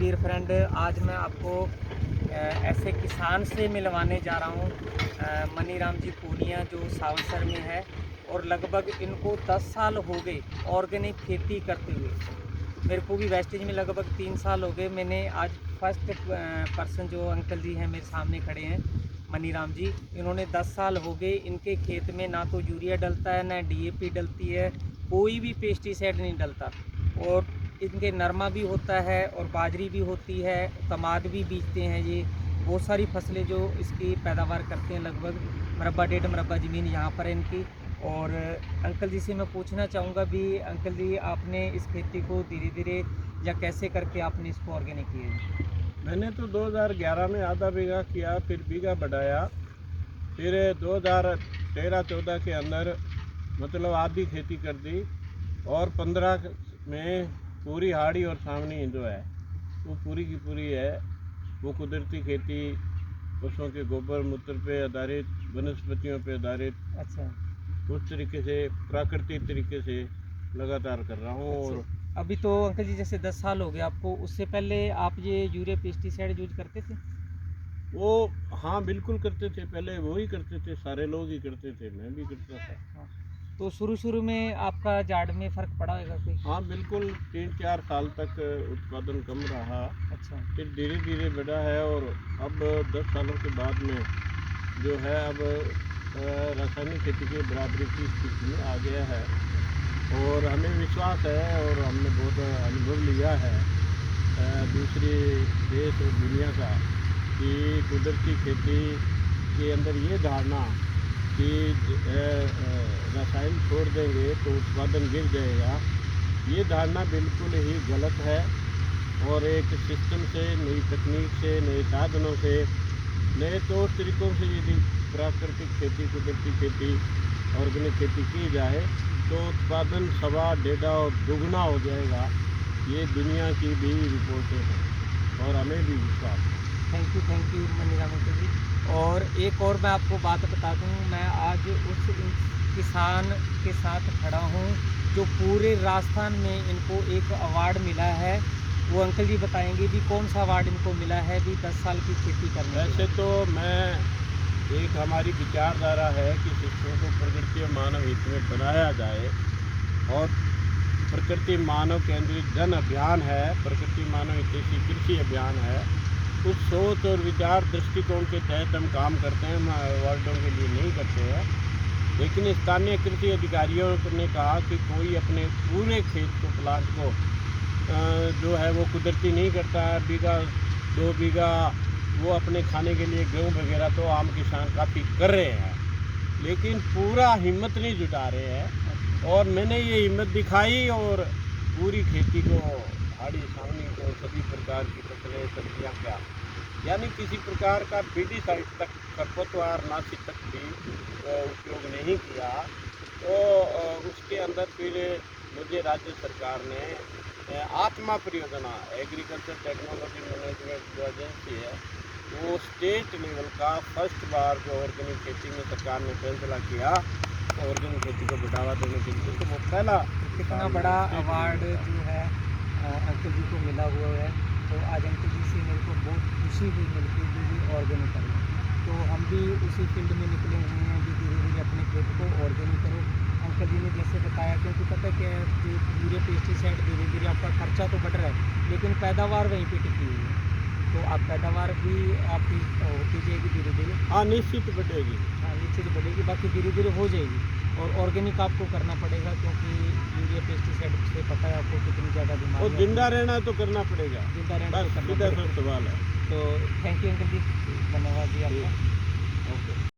Dear friend, आज मैं आपको ऐसे किसान से मिलवाने जा रहा हूँ। मनीराम जी पूनिया जो सावसर में है और लगभग इनको 10 साल हो गए ऑर्गेनिक खेती करते हुए। मेरे को भी वेस्टेज में लगभग 3 साल हो गए। मैंने आज फर्स्ट पर्सन जो अंकल जी हैं मेरे सामने खड़े हैं, मनीराम जी, इन्होंने 10 साल हो गए इनके खेत में ना तो यूरिया डलता है ना डीएपी डलती है, कोई भी पेस्टिसाइड नहीं डलता। और इनके नरमा भी होता है और बाजरी भी होती है, कमाद भी बीजते हैं। ये बहुत सारी फसलें जो इसकी पैदावार करते हैं, लगभग मरबा 1.5 मरबा ज़मीन यहाँ पर है इनकी। और अंकल जी से मैं पूछना चाहूँगा भी, अंकल जी आपने इस खेती को धीरे धीरे या कैसे करके आपने इसको ऑर्गेनिक किया? मैंने तो 2011 में आधा बीघा किया, फिर बीघा बढ़ाया, फिर 2013-14 के अंदर मतलब आधी खेती कर दी, और 15 में पूरी हाड़ी और सावनी जो है वो पूरी की पूरी है। वो कुदरती खेती, पशुओं के गोबर मूत्र पे आधारित, वनस्पतियों पे आधारित, अच्छा। उस तरीके से प्राकृतिक तरीके से लगातार कर रहा हूँ। अच्छा, और अभी तो अंकल जी जैसे 10 साल हो गए आपको, उससे पहले आप ये यूरिया पेस्टिसाइड यूज करते थे? वो, हाँ बिल्कुल करते थे, पहले वो ही करते थे, सारे लोग ही करते थे, मैं भी करता था। हाँ, तो शुरू शुरू में आपका जाड़ में फ़र्क पड़ा होगा कोई? हाँ बिल्कुल, 3-4 साल तक उत्पादन कम रहा, अच्छा। फिर धीरे धीरे बढ़ा है। और अब 10 सालों के बाद में जो है अब रासायनिक खेती के बराबरी की स्थिति में आ गया है। और हमें विश्वास है और हमने बहुत अनुभव लिया है दूसरे देश और दुनिया का, कि कुदरती खेती के अंदर ये धारणा कि रसायन छोड़ देंगे तो उत्पादन गिर जाएगा, ये धारणा बिल्कुल ही गलत है। और एक सिस्टम से, नई तकनीक से, नए साधनों से, नए तौर तरीक़ों से यदि प्राकृतिक खेती, कुदरती खेती, ऑर्गेनिक खेती की जाए तो उत्पादन 1.25 और दुगना हो जाएगा। ये दुनिया की भी रिपोर्टें हैं और हमें भी विश्वास है। थैंक यू मनीराम अंकल जी। और एक और मैं आपको बात बता दूं, मैं आज उस किसान के साथ खड़ा हूं जो पूरे राजस्थान में इनको एक अवार्ड मिला है। वो अंकल जी बताएंगे भी कौन सा अवार्ड इनको मिला है भी 10 साल की खेती करने के वैसे बाद। तो मैं, एक हमारी विचारधारा है कि शिक्षकों को प्रकृति और मानव हित में बनाया जाए, और प्रकृति मानव केंद्रित जन अभियान है, प्रकृति मानव हितैषी कृषि अभियान है। उस सोच और विचार दृष्टिकोण के तहत हम काम करते हैं, हम अवार्डों के लिए नहीं करते हैं। लेकिन स्थानीय कृषि अधिकारियों ने कहा कि कोई अपने पूरे खेत को, प्लांट को जो है वो कुदरती नहीं करता है, बीघा 2 बीघा वो अपने खाने के लिए गेहूँ वगैरह तो आम किसान काफ़ी कर रहे हैं, लेकिन पूरा हिम्मत नहीं जुटा रहे हैं। और मैंने ये हिम्मत दिखाई और पूरी खेती को, हाड़ी सावनी को, सभी प्रकार की फसलें, सब्जियाँ क्या, यानी किसी प्रकार का पेस्टिसाइड तक, खरपतवार नाशी तक भी उपयोग नहीं किया। तो उसके अंदर फिर मुझे राज्य सरकार ने आत्मा परियोजना, एग्रीकल्चर टेक्नोलॉजी मैनेजमेंट जो एजेंसी है, वो स्टेट लेवल का फर्स्ट बार जो ऑर्गेनिक खेती में सरकार ने फैसला किया, ऑर्गेनिक खेती को बढ़ावा देने के लिए, तो वो पहला कितना बड़ा अवार्ड जो है अंकल जी को मिला हुआ है। तो आज अंकल जी से मेरे को बहुत खुशी हुई मिलती है कि ऑर्गेनिक करें। तो हम भी उसी फील्ड में निकले हुए हैं कि धीरे धीरे अपने खेत को ऑर्गेनिक करो। अंकल जी ने जैसे बताया, क्योंकि पता क्या है, जो यूरिया पेस्टिसाइड धीरे धीरे आपका खर्चा तो बढ़ रहा है लेकिन पैदावार वहीं पे टिकी हुई है। तो आप पैदावार भी आपकी होती जाएगी धीरे धीरे। हाँ निश्चित बढ़ेगी। हाँ, निश्चित बढ़ेगी, बाकी धीरे धीरे हो जाएगी। और ऑर्गेनिक आपको करना पड़ेगा, क्योंकि यूरिया पेस्टिसाइड से पता है आपको कितनी ज़्यादा बीमारी। और जिंदा रहना तो करना पड़ेगा, जिंदा रहना तो बस करना सीधा सा पड़ेगा। सवाल है। तो थैंक यू अंकल जी, धन्यवाद जी आपका। ओके।